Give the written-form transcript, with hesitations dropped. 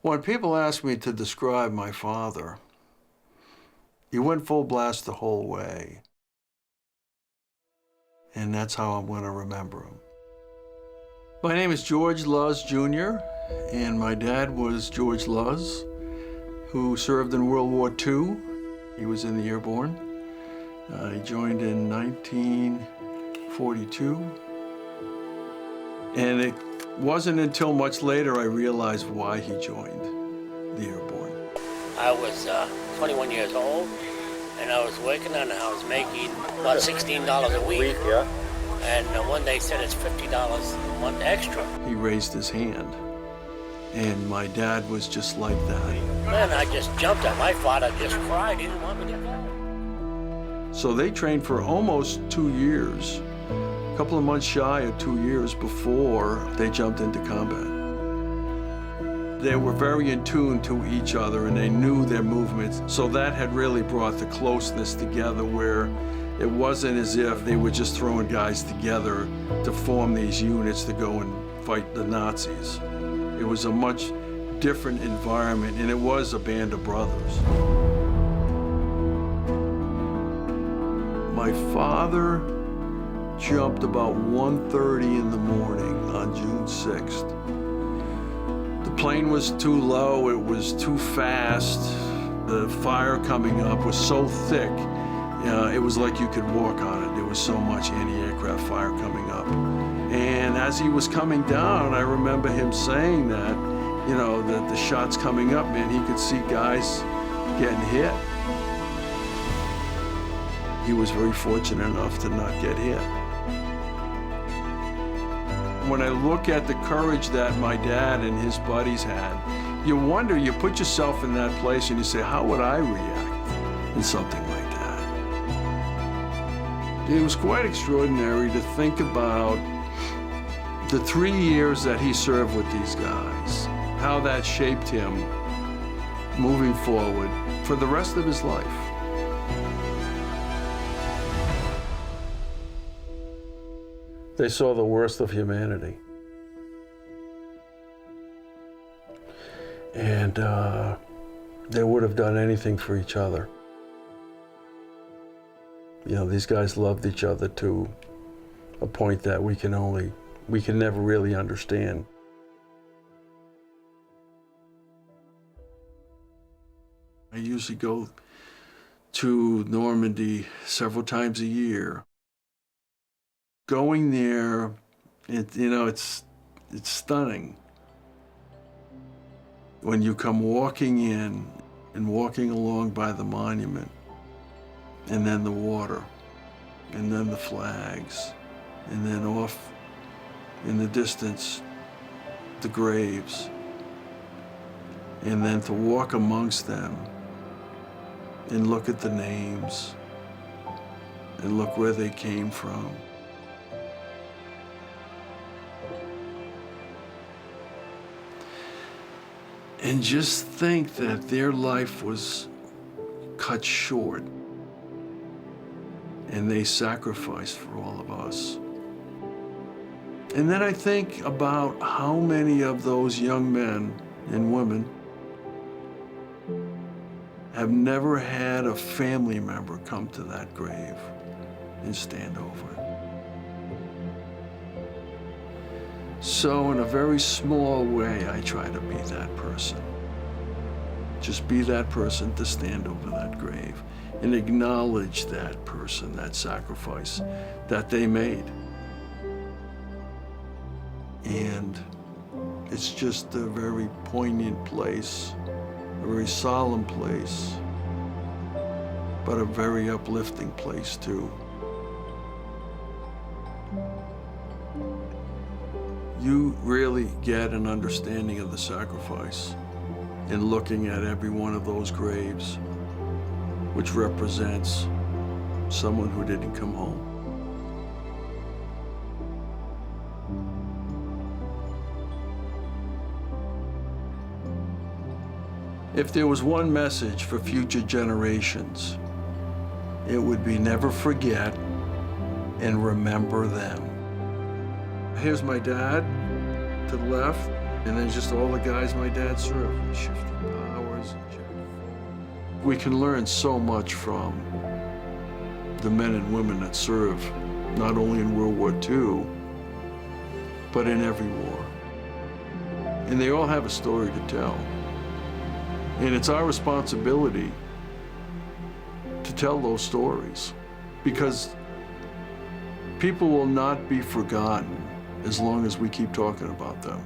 When people ask me to describe my father, he went full blast the whole way. And that's how I'm going to remember him. My name is George Luz Jr., and my dad was George Luz, who served in World War II. He was in the airborne. He joined in 1942. And it wasn't until much later I realized why he joined the airborne. I was 21 years old, and I was working and I was making about $16 a week. Yeah. And one day said it's $50 a month extra. He raised his hand, and my dad was just like that. Man, I just jumped up. My father just cried. He didn't want me to go. So they trained for almost 2 years, a couple of months shy of 2 years before they jumped into combat. They were very in tune to each other and they knew their movements. So that had really brought the closeness together where it wasn't as if they were just throwing guys together to form these units to go and fight the Nazis. It was a much different environment, and it was a band of brothers. My father jumped about 1:30 in the morning on June 6th. The plane was too low, it was too fast. The fire coming up was so thick, it was like you could walk on it. There was so much anti-aircraft fire coming up. And as he was coming down, I remember him saying that, that the shots coming up, man, he could see guys getting hit. He was very fortunate enough to not get hit. When I look at the courage that my dad and his buddies had, you wonder, you put yourself in that place and you say, how would I react in something like that? It was quite extraordinary to think about the 3 years that he served with these guys, how that shaped him moving forward for the rest of his life. They saw the worst of humanity. And they would have done anything for each other. These guys loved each other to a point that we can never really understand. I usually go to Normandy several times a year. Going there, it's stunning. When you come walking in and walking along by the monument, and then the water, and then the flags, and then off in the distance, the graves, and then to walk amongst them and look at the names and look where they came from. And just think that their life was cut short and they sacrificed for all of us. And then I think about how many of those young men and women have never had a family member come to that grave and stand over it. So in a very small way, I try to be that person. Just be that person to stand over that grave and acknowledge that person, that sacrifice that they made. And it's just a very poignant place, a very solemn place, but a very uplifting place too. You really get an understanding of the sacrifice in looking at every one of those graves, which represents someone who didn't come home. If there was one message for future generations, it would be never forget and remember them. Here's my dad to the left, And then just all the guys my dad served. We shifted powers and checked. We can learn so much from the men and women that serve, not only in World War II, but in every war. And they all have a story to tell. And it's our responsibility to tell those stories, because people will not be forgotten as long as we keep talking about them.